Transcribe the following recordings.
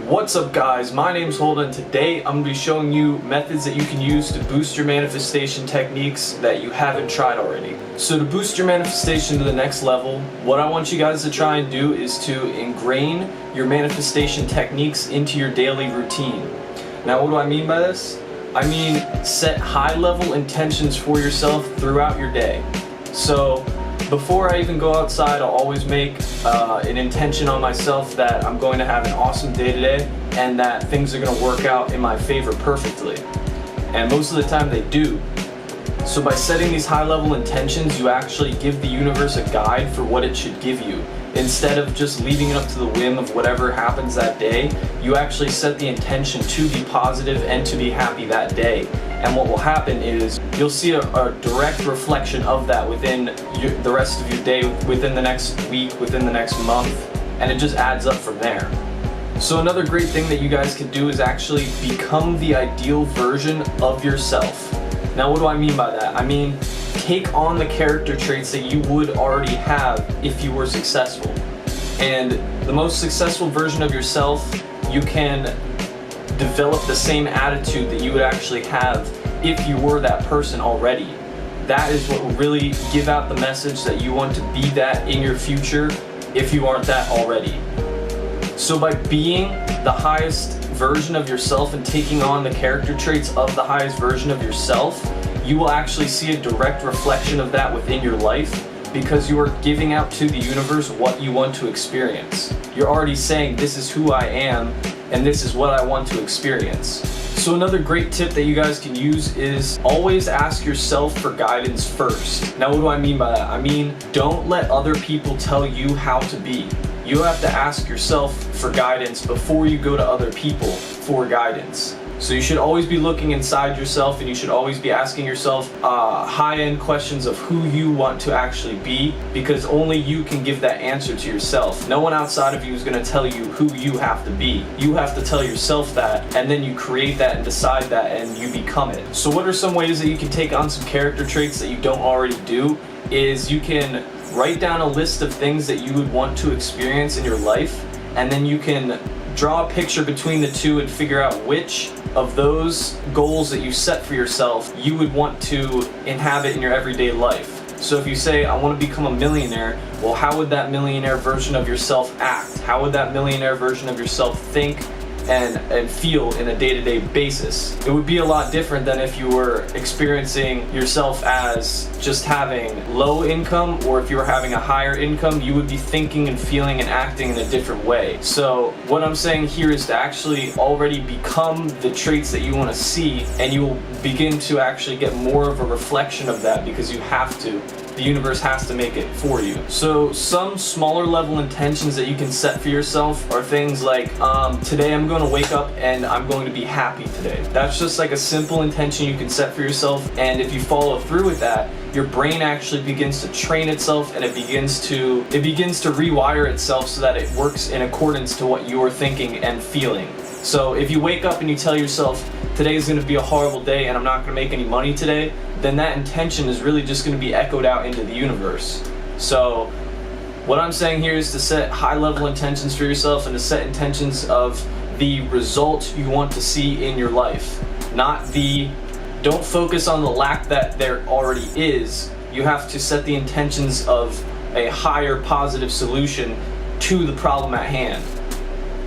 What's up guys, my name's Holden. Today I'm going to be showing you methods that you can use to boost your manifestation techniques that you haven't tried already. So to boost your manifestation to the next level, what I want you guys to try and do is to ingrain your manifestation techniques into your daily routine. Now what do I mean by this? I mean set high level intentions for yourself throughout your day. So before I even go outside, I'll always make an intention on myself that I'm going to have an awesome day today and that things are going to work out in my favor perfectly. And most of the time they do. So by setting these high-level intentions, you actually give the universe a guide for what it should give you. Instead of just leaving it up to the whim of whatever happens that day, you actually set the intention to be positive and to be happy that day. And what will happen is you'll see a direct reflection of that within the rest of your day, within the next week, within the next month, and it just adds up from there. So another great thing that you guys can do is actually become the ideal version of yourself. Now what do I mean by that? I mean, take on the character traits that you would already have if you were successful. And the most successful version of yourself, you can develop the same attitude that you would actually have if you were that person already. That is what will really give out the message that you want to be that in your future if you aren't that already. So by being the highest version of yourself and taking on the character traits of the highest version of yourself, you will actually see a direct reflection of that within your life because you are giving out to the universe what you want to experience. You're already saying, this is who I am and this is what I want to experience. So another great tip that you guys can use is always ask yourself for guidance first. Now what do I mean by that? I mean, don't let other people tell you how to be. You have to ask yourself for guidance before you go to other people for guidance. So you should always be looking inside yourself and you should always be asking yourself high-end questions of who you want to actually be, because only you can give that answer to yourself. No one outside of you is going to tell you who you have to be. You have to tell yourself that, and then you create that and decide that and you become it. So what are some ways that you can take on some character traits that you don't already do? Is you can write down a list of things that you would want to experience in your life, and then you can draw a picture between the two and figure out which of those goals that you set for yourself you would want to inhabit in your everyday life. So if you say, I want to become a millionaire, well, how would that millionaire version of yourself act? How would that millionaire version of yourself think and feel in a day-to-day basis? It would be a lot different than if you were experiencing yourself as just having low income, or if you were having a higher income, you would be thinking and feeling and acting in a different way. So what I'm saying here is to actually already become the traits that you want to see, and you will begin to actually get more of a reflection of that because you have to. The universe has to make it for you. So some smaller level intentions that you can set for yourself are things like, today I'm going to wake up and I'm going to be happy today. That's just like a simple intention you can set for yourself, and if you follow through with that, your brain actually begins to train itself and it begins to rewire itself so that it works in accordance to what you're thinking and feeling. So if you wake up and you tell yourself, today is going to be a horrible day and I'm not going to make any money today, then that intention is really just going to be echoed out into the universe. So what I'm saying here is to set high-level intentions for yourself and to set intentions of the result you want to see in your life. Don't focus on the lack that there already is. You have to set the intentions of a higher positive solution to the problem at hand.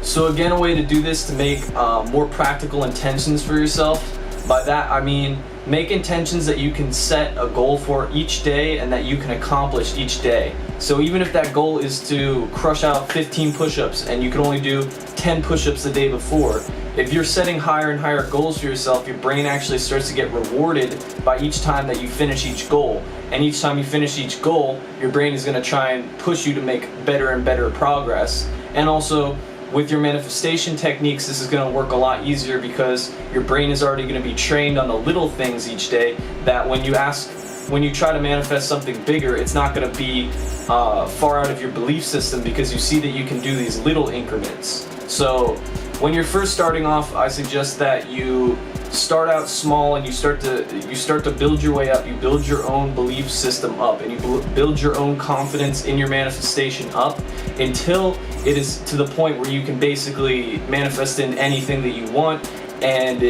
So again, a way to do this to make more practical intentions for yourself. By that I mean make intentions that you can set a goal for each day and that you can accomplish each day. So even if that goal is to crush out 15 push-ups and you can only do 10 push-ups the day before, if you're setting higher and higher goals for yourself, your brain actually starts to get rewarded by each time that you finish each goal. And each time you finish each goal, your brain is going to try and push you to make better and better progress. And also, with your manifestation techniques, this is going to work a lot easier because your brain is already going to be trained on the little things each day, that when you try to manifest something bigger, it's not going to be far out of your belief system because you see that you can do these little increments. So when you're first starting off, I suggest that you start out small and you start to build your way up. You build your own belief system up and you build your own confidence in your manifestation up until it is to the point where you can basically manifest in anything that you want, and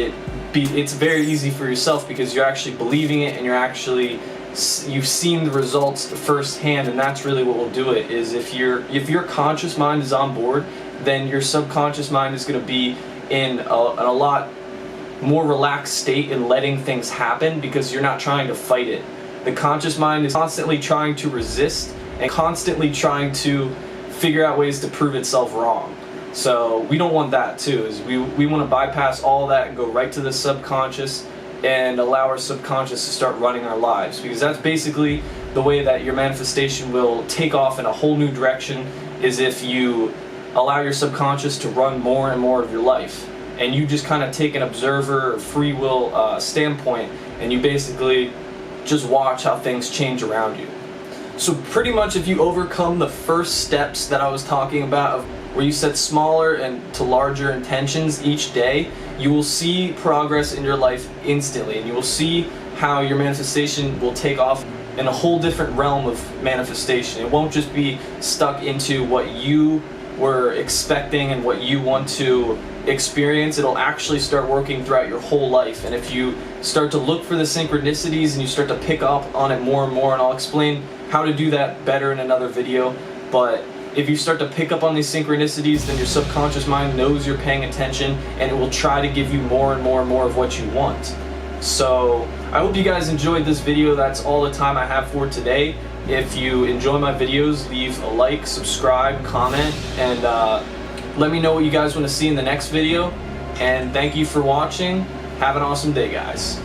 it's very easy for yourself because you're actually believing it and you've seen the results firsthand. And that's really what will do it. Is if your conscious mind is on board, then your subconscious mind is going to be in a lot more relaxed state in letting things happen, because you're not trying to fight it. The conscious mind is constantly trying to resist and constantly trying to figure out ways to prove itself wrong. So we don't want that too. Is we want to bypass all that and go right to the subconscious and allow our subconscious to start running our lives, because that's basically the way that your manifestation will take off in a whole new direction, is if you allow your subconscious to run more and more of your life, and you just kind of take an observer or free will standpoint, and you basically just watch how things change around you. So pretty much if you overcome the first steps that I was talking about, where you set smaller and to larger intentions each day, you will see progress in your life instantly, and you will see how your manifestation will take off in a whole different realm of manifestation. It won't just be stuck into what you were expecting and what you want to experience. It'll actually start working throughout your whole life. And if you start to look for the synchronicities and you start to pick up on it more and more, and I'll explain how to do that better in another video, but if you start to pick up on these synchronicities, then your subconscious mind knows you're paying attention, and it will try to give you more and more and more of what you want. So I hope you guys enjoyed this video. That's all the time I have for today. If you enjoy my videos, leave a like, subscribe, comment, and let me know what you guys want to see in the next video. And thank you for watching. Have an awesome day, guys.